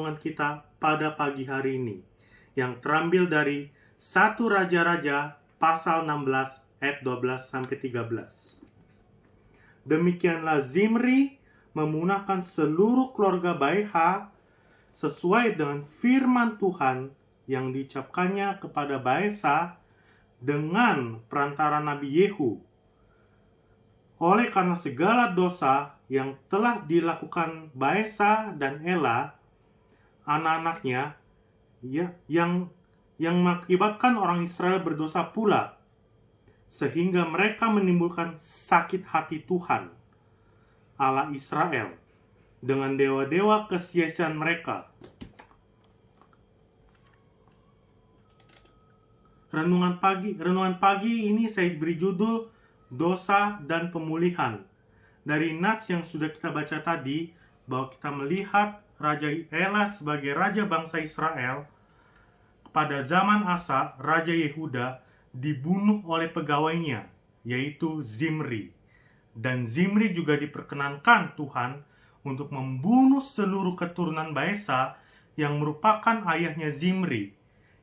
kita pada pagi hari ini, yang terambil dari 1 Raja-Raja pasal 16 ayat 12-13. Demikianlah Zimri memunahkan seluruh keluarga Baeha sesuai dengan firman Tuhan yang diucapkannya kepada Baesa dengan perantara Nabi Yehu. Oleh karena segala dosa yang telah dilakukan Baesa dan Ela, anak-anaknya, yang mengakibatkan orang Israel berdosa pula, sehingga mereka menimbulkan sakit hati Tuhan, Allah Israel, dengan dewa-dewa kesia-siaan mereka. Renungan pagi ini saya beri judul Dosa dan Pemulihan. Dari nats yang sudah kita baca tadi, bahwa kita melihat Raja Ela sebagai raja bangsa Israel pada zaman Asa, Raja Yehuda dibunuh oleh pegawainya, yaitu Zimri. Dan Zimri juga diperkenankan Tuhan untuk membunuh seluruh keturunan Baesa yang merupakan ayahnya Zimri.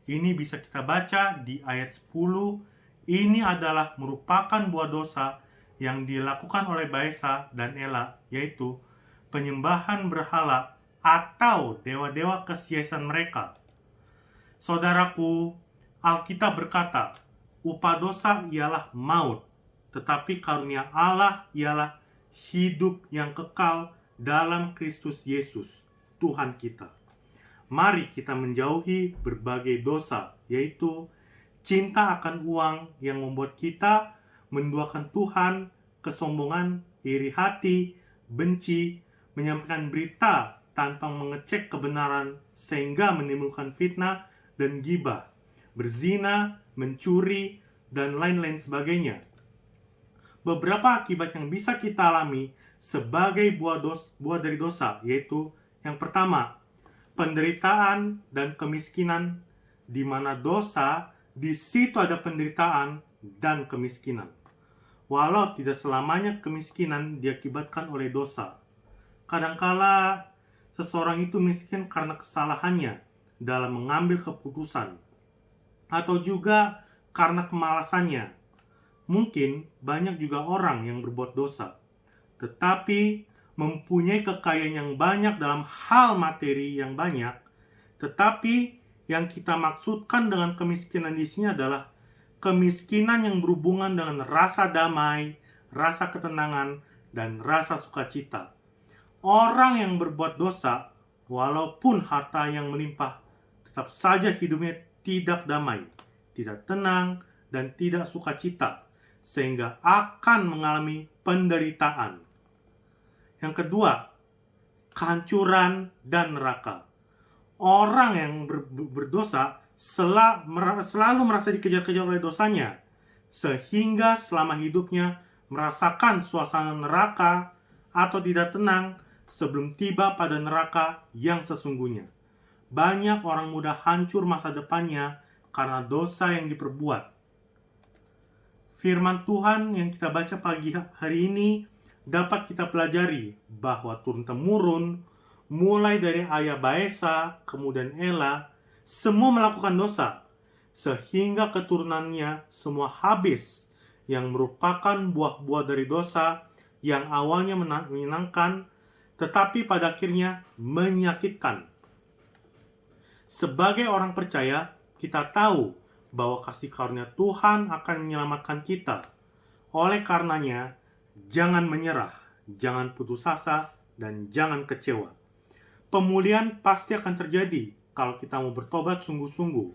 Ini bisa kita baca di ayat 10. Ini adalah merupakan buah dosa yang dilakukan oleh Baesa dan Ela, yaitu penyembahan berhala atau dewa-dewa kesia-siaan mereka. Saudaraku, Alkitab berkata, upah dosa ialah maut, tetapi karunia Allah ialah hidup yang kekal dalam Kristus Yesus, Tuhan kita. Mari kita menjauhi berbagai dosa, yaitu cinta akan uang yang membuat kita menduakan Tuhan, kesombongan, iri hati, benci, menyampaikan berita tanpa mengecek kebenaran sehingga menimbulkan fitnah dan gibah, berzina, mencuri, dan lain-lain sebagainya. Beberapa akibat yang bisa kita alami sebagai buah dari dosa, yaitu yang pertama, penderitaan dan kemiskinan, di mana dosa di situ ada penderitaan dan kemiskinan. Walau tidak selamanya kemiskinan diakibatkan oleh dosa. Kadangkala seseorang itu miskin karena kesalahannya dalam mengambil keputusan, atau juga karena kemalasannya. Mungkin banyak juga orang yang berbuat dosa, tetapi mempunyai kekayaan yang banyak dalam hal materi yang banyak, tetapi yang kita maksudkan dengan kemiskinan di sini adalah kemiskinan yang berhubungan dengan rasa damai, rasa ketenangan, dan rasa sukacita. Orang yang berbuat dosa, walaupun harta yang melimpah, tetap saja hidupnya tidak damai, tidak tenang, dan tidak sukacita, sehingga akan mengalami penderitaan. Yang kedua, kehancuran dan neraka. Orang yang berdosa selalu merasa dikejar-kejar oleh dosanya, sehingga selama hidupnya merasakan suasana neraka atau tidak tenang sebelum tiba pada neraka yang sesungguhnya. Banyak orang muda hancur masa depannya karena dosa yang diperbuat. Firman Tuhan yang kita baca pagi hari ini dapat kita pelajari bahwa turun-temurun, mulai dari ayah Baesa, kemudian Ela, semua melakukan dosa, sehingga keturunannya semua habis, yang merupakan buah-buah dari dosa yang awalnya menyenangkan, tetapi pada akhirnya menyakitkan. Sebagai orang percaya, kita tahu bahwa kasih karunia Tuhan akan menyelamatkan kita. Oleh karenanya, jangan menyerah, jangan putus asa, dan jangan kecewa. Pemulihan pasti akan terjadi kalau kita mau bertobat sungguh-sungguh.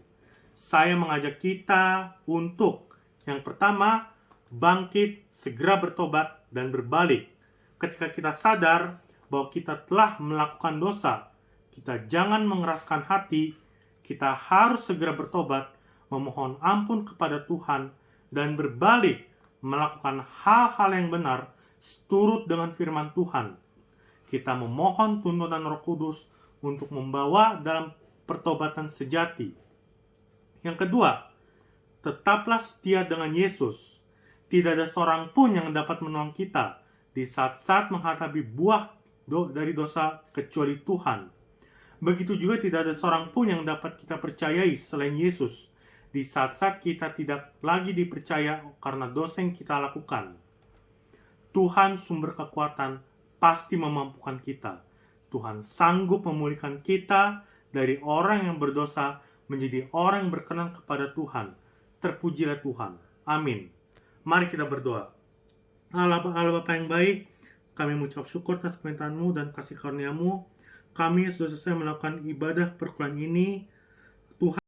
Saya mengajak kita untuk, yang pertama, bangkit, segera bertobat, dan berbalik. Ketika kita sadar bahwa kita telah melakukan dosa, kita jangan mengeraskan hati, kita harus segera bertobat, memohon ampun kepada Tuhan, dan berbalik melakukan hal-hal yang benar seturut dengan firman Tuhan. Kita memohon tuntunan Roh Kudus untuk membawa dalam pertobatan sejati. Yang kedua, tetaplah setia dengan Yesus. Tidak ada seorang pun yang dapat menolong kita di saat-saat menghadapi buah dari dosa kecuali Tuhan. Begitu juga tidak ada seorang pun yang dapat kita percayai selain Yesus di saat-saat kita tidak lagi dipercaya karena dosa yang kita lakukan. Tuhan sumber kekuatan pasti memampukan kita. Tuhan sanggup memulihkan kita dari orang yang berdosa menjadi orang yang berkenan kepada Tuhan. Terpujilah Tuhan. Amin. Mari kita berdoa. Allah Bapa yang baik, kami mengucap syukur atas permintaan-Mu dan kasih karunia-Mu. Kami sudah selesai melakukan ibadah perkuliahan ini. Tuhan